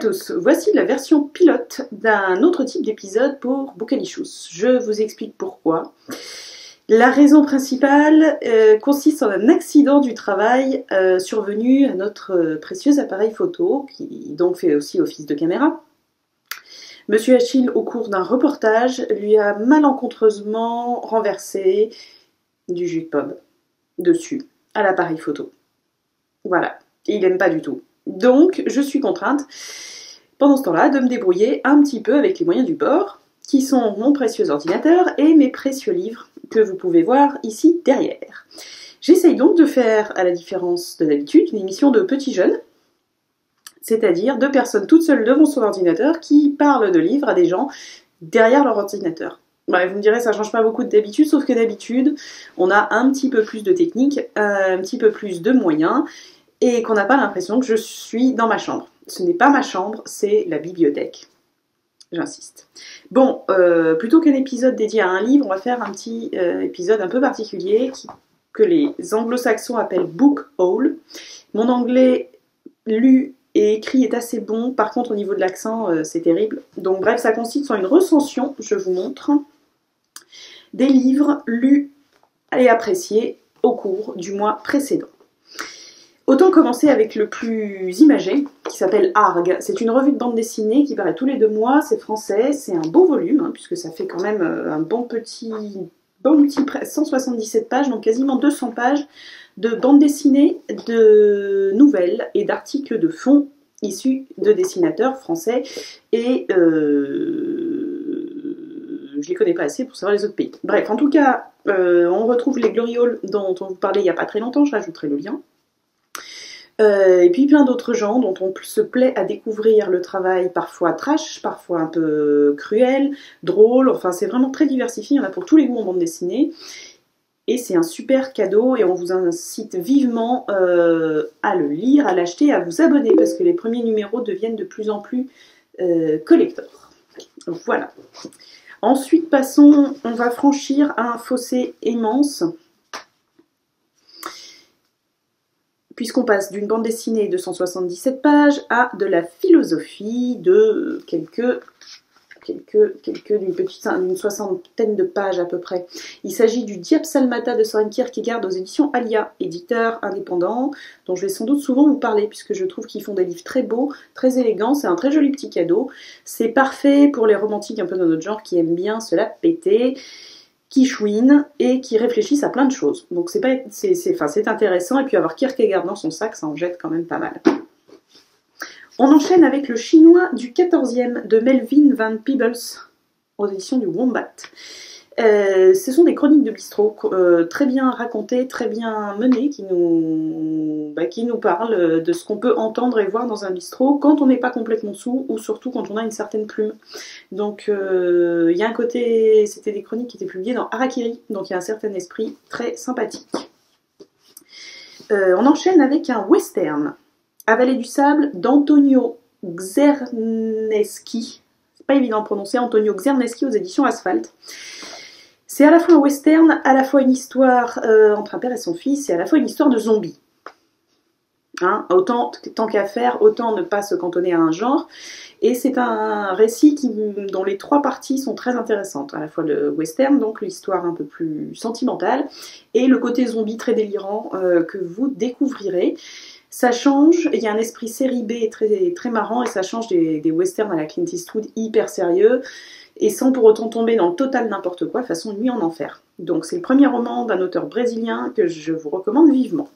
tous, voici la version pilote d'un autre type d'épisode pour Boucanichous. Je vous explique pourquoi. La raison principale consiste en un accident du travail survenu à notre précieux appareil photo, qui donc fait aussi office de caméra. Monsieur Achille, au cours d'un reportage, lui a malencontreusement renversé du jus de pomme dessus, à l'appareil photo. Voilà, il n'aime pas du tout. Donc, je suis contrainte, pendant ce temps-là, de me débrouiller un petit peu avec les moyens du bord, qui sont mon précieux ordinateur et mes précieux livres, que vous pouvez voir ici derrière. J'essaye donc de faire, à la différence de d'habitude, une émission de petits jeunes, c'est-à-dire deux personnes toutes seules devant son ordinateur qui parlent de livres à des gens derrière leur ordinateur. Ouais, vous me direz, ça change pas beaucoup d'habitude, sauf que d'habitude, on a un petit peu plus de technique, un petit peu plus de moyens, et qu'on n'a pas l'impression que je suis dans ma chambre. Ce n'est pas ma chambre, c'est la bibliothèque. J'insiste. Bon, plutôt qu'un épisode dédié à un livre, on va faire un petit épisode un peu particulier que les anglo-saxons appellent book haul. Mon anglais lu et écrit est assez bon, par contre au niveau de l'accent, c'est terrible. Donc bref, ça consiste en une recension, je vous montre, des livres lus et appréciés au cours du mois précédent. Autant commencer avec le plus imagé, qui s'appelle Arg. C'est une revue de bande dessinée qui paraît tous les 2 mois, c'est français, c'est un beau volume, hein, puisque ça fait quand même un bon petit 177 pages, donc quasiment 200 pages de bande dessinée, de nouvelles et d'articles de fond issus de dessinateurs français, et je les connais pas assez pour savoir les autres pays. Bref, en tout cas, on retrouve les glorioles dont on vous parlait il n'y a pas très longtemps, je rajouterai le lien. Et puis plein d'autres gens dont on se plaît à découvrir le travail parfois trash, parfois un peu cruel, drôle, enfin c'est vraiment très diversifié, il y en a pour tous les goûts en bande dessinée. Et c'est un super cadeau et on vous incite vivement à le lire, à l'acheter, à vous abonner parce que les premiers numéros deviennent de plus en plus collector. Voilà. Ensuite, passons, on va franchir un fossé immense. Puisqu'on passe d'une bande dessinée de 177 pages à de la philosophie de d'une soixantaine de pages à peu près. Il s'agit du Diabsalmata de Søren Kierkegaard aux éditions Alia, éditeur indépendant, dont je vais sans doute souvent vous parler, puisque je trouve qu'ils font des livres très beaux, très élégants, c'est un très joli petit cadeau. C'est parfait pour les romantiques un peu de notre genre qui aiment bien se la péter, qui chouinent et qui réfléchissent à plein de choses. Donc c'est intéressant, et puis avoir Kierkegaard dans son sac, ça en jette quand même pas mal. On enchaîne avec le chinois du 14e de Melvin Van Peebles, aux éditions du Wombat. Ce sont des chroniques de bistrot très bien racontées, très bien menées, qui nous parlent de ce qu'on peut entendre et voir dans un bistrot quand on n'est pas complètement sous, ou surtout quand on a une certaine plume. Donc il y a un côté, c'était des chroniques qui étaient publiées dans Harakiri, donc il y a un certain esprit très sympathique. On enchaîne avec un western, Avalée du sable d'Antonio Czerneski. C'est pas évident de prononcer, Antonio Czerneski aux éditions Asphalt. C'est à la fois un western, à la fois une histoire entre un père et son fils, et à la fois une histoire de zombies. Hein, autant, tant qu'à faire, autant ne pas se cantonner à un genre. Et c'est un récit dont les 3 parties sont très intéressantes. À la fois le western, donc l'histoire un peu plus sentimentale, et le côté zombie très délirant que vous découvrirez. Ça change, il y a un esprit série B très, très marrant, et ça change des westerns à la Clint Eastwood hyper sérieux, et sans pour autant tomber dans le total n'importe quoi, façon Nuit en enfer. Donc c'est le premier roman d'un auteur brésilien que je vous recommande vivement.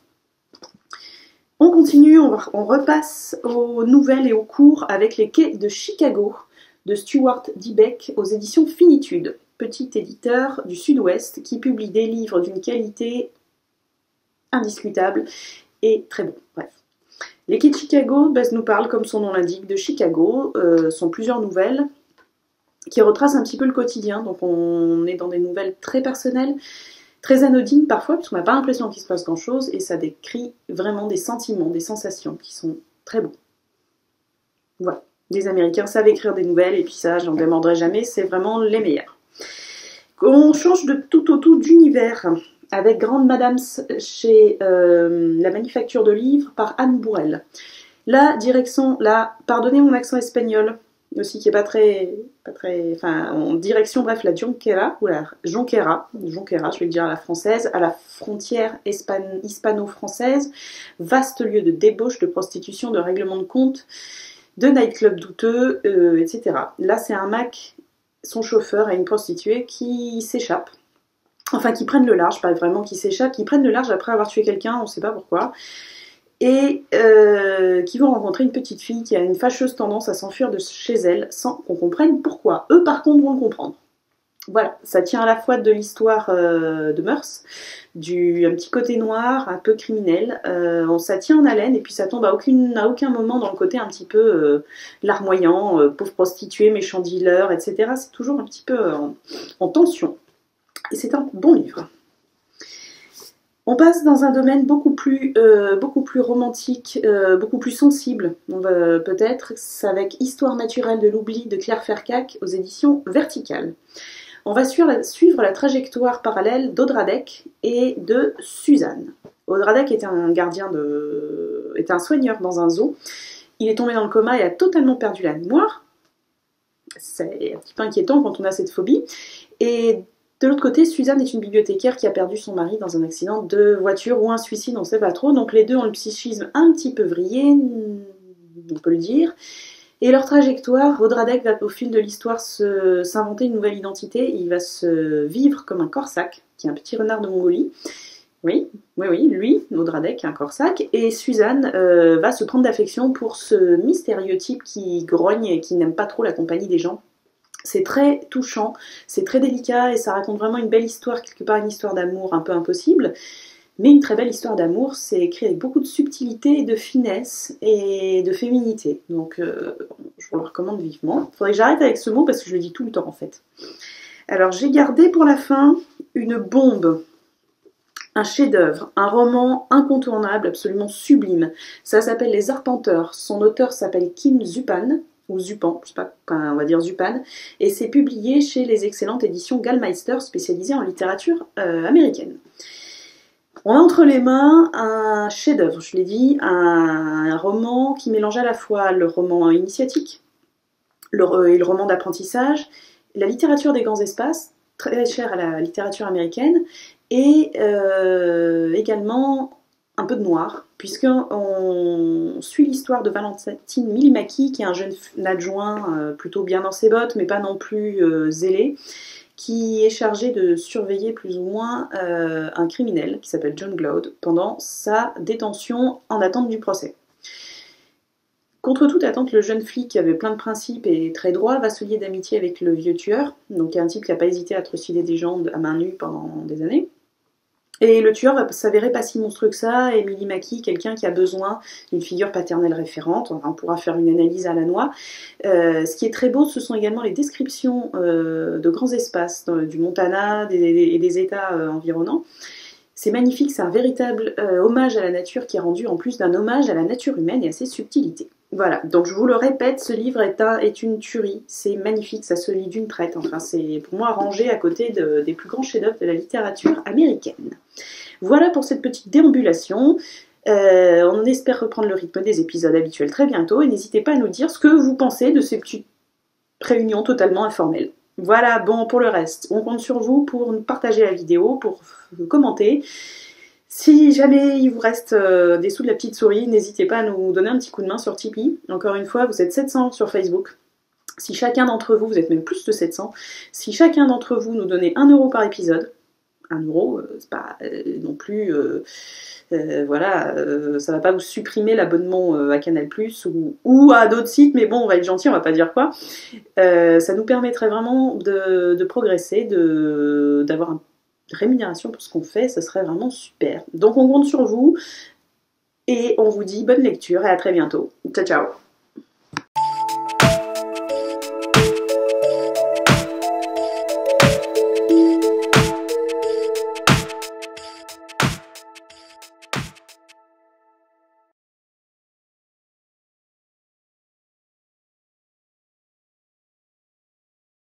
On continue, on repasse aux nouvelles et aux cours avec Les Quais de Chicago de Stuart Dybek aux éditions Finitude, petit éditeur du Sud-Ouest qui publie des livres d'une qualité indiscutable et très bon. Bref. Les Quais de Chicago nous parlent, comme son nom l'indique, de Chicago. Sont plusieurs nouvelles qui retracent un petit peu le quotidien. Donc on est dans des nouvelles très personnelles, très anodines parfois, puisqu'on n'a pas l'impression qu'il se passe grand-chose, et ça décrit vraiment des sentiments, des sensations qui sont très beaux. Voilà. Les Américains savent écrire des nouvelles, et puis ça, j'en demanderai jamais, c'est vraiment les meilleurs. On change de tout au tout d'univers, avec Grande Madame chez la Manufacture de Livres par Anne Bourrel. La direction, pardonnez mon accent espagnol, aussi qui est pas très, enfin, en direction, bref, la Jonquera, ou la Jonquera, je vais le dire à la française, à la frontière hispano-française, vaste lieu de débauche, de prostitution, de règlement de compte, de nightclub douteux, etc. Là, c'est un Mac, son chauffeur et une prostituée qui s'échappent. Enfin, qui prennent le large, pas vraiment qui s'échappent, qui prennent le large après avoir tué quelqu'un, on ne sait pas pourquoi, et qui vont rencontrer une petite fille qui a une fâcheuse tendance à s'enfuir de chez elle sans qu'on comprenne pourquoi. Eux, par contre, vont le comprendre. Voilà, ça tient à la fois de l'histoire de mœurs, un petit côté noir, un peu criminel, ça tient en haleine et puis ça tombe à aucun moment dans le côté un petit peu larmoyant, pauvre prostituée, méchant dealer, etc. C'est toujours un petit peu en tension. Et c'est un bon livre. On passe dans un domaine beaucoup plus romantique, beaucoup plus sensible, peut-être, c'est avec Histoire naturelle de l'oubli de Claire Fercac aux éditions Verticales. On va suivre la trajectoire parallèle d'Odradek et de Suzanne. Odradek était était un soigneur dans un zoo. Il est tombé dans le coma et a totalement perdu la mémoire. C'est un petit peu inquiétant quand on a cette phobie. Et de l'autre côté, Suzanne est une bibliothécaire qui a perdu son mari dans un accident de voiture ou un suicide, on ne sait pas trop. Donc les deux ont le psychisme un petit peu vrillé, on peut le dire. Et leur trajectoire, Odradek va au fil de l'histoire s'inventer une nouvelle identité. Il va se vivre comme un Corsac, qui est un petit renard de Mongolie. Oui, lui, Odradek, un Corsac. Et Suzanne va se prendre d'affection pour ce mystérieux type qui grogne et qui n'aime pas trop la compagnie des gens. C'est très touchant, c'est très délicat et ça raconte vraiment une belle histoire, quelque part une histoire d'amour un peu impossible, mais une très belle histoire d'amour. C'est écrit avec beaucoup de subtilité, de finesse et de féminité. Donc je vous le recommande vivement. Faudrait que j'arrête avec ce mot parce que je le dis tout le temps en fait. Alors j'ai gardé pour la fin une bombe, un chef-d'œuvre, un roman incontournable, absolument sublime. Ça s'appelle Les Arpenteurs. Son auteur s'appelle Kim Zupan, ou Zupan, je sais pas, on va dire Zupan, et c'est publié chez les excellentes éditions Gallmeister, spécialisées en littérature américaine. On a entre les mains un chef-d'œuvre, je l'ai dit, un roman qui mélange à la fois le roman initiatique et le roman d'apprentissage, la littérature des grands espaces, très chère à la littérature américaine, et également un peu de noir, puisqu'on suit l'histoire de Valentine Milimaki, qui est un jeune adjoint plutôt bien dans ses bottes, mais pas non plus zélé, qui est chargé de surveiller plus ou moins un criminel qui s'appelle John Glaude pendant sa détention en attente du procès. Contre toute attente, le jeune flic, qui avait plein de principes et très droit, va se lier d'amitié avec le vieux tueur, donc un type qui n'a pas hésité à trucider des gens à main nue pendant des années. Et le tueur va s'avérer pas si monstrueux que ça, et Milimaki, quelqu'un qui a besoin d'une figure paternelle référente. On pourra faire une analyse à la noix. Ce qui est très beau, ce sont également les descriptions de grands espaces, du Montana et des États environnants. C'est magnifique, c'est un véritable hommage à la nature qui est rendu en plus d'un hommage à la nature humaine et à ses subtilités. Voilà, donc je vous le répète, ce livre est une tuerie, c'est magnifique, ça se lit d'une traite, enfin c'est pour moi rangé à côté des plus grands chefs-d'œuvre de la littérature américaine. Voilà pour cette petite déambulation, on espère reprendre le rythme des épisodes habituels très bientôt, et n'hésitez pas à nous dire ce que vous pensez de ces petites réunions totalement informelles. Voilà, bon, pour le reste, on compte sur vous pour partager la vidéo, pour commenter. Si jamais il vous reste des sous de la petite souris, n'hésitez pas à nous donner un petit coup de main sur Tipeee. Encore une fois, vous êtes 700 sur Facebook. Si chacun d'entre vous, vous êtes même plus de 700, si chacun d'entre vous nous donnait 1 euro par épisode, 1 euro, c'est pas non plus... voilà, ça va pas vous supprimer l'abonnement à Canal+, ou à d'autres sites, mais bon, on va être gentil, on va pas dire quoi. Ça nous permettrait vraiment de progresser, d'avoir une rémunération pour ce qu'on fait, ça serait vraiment super. Donc on compte sur vous, et on vous dit bonne lecture, et à très bientôt. Ciao, ciao.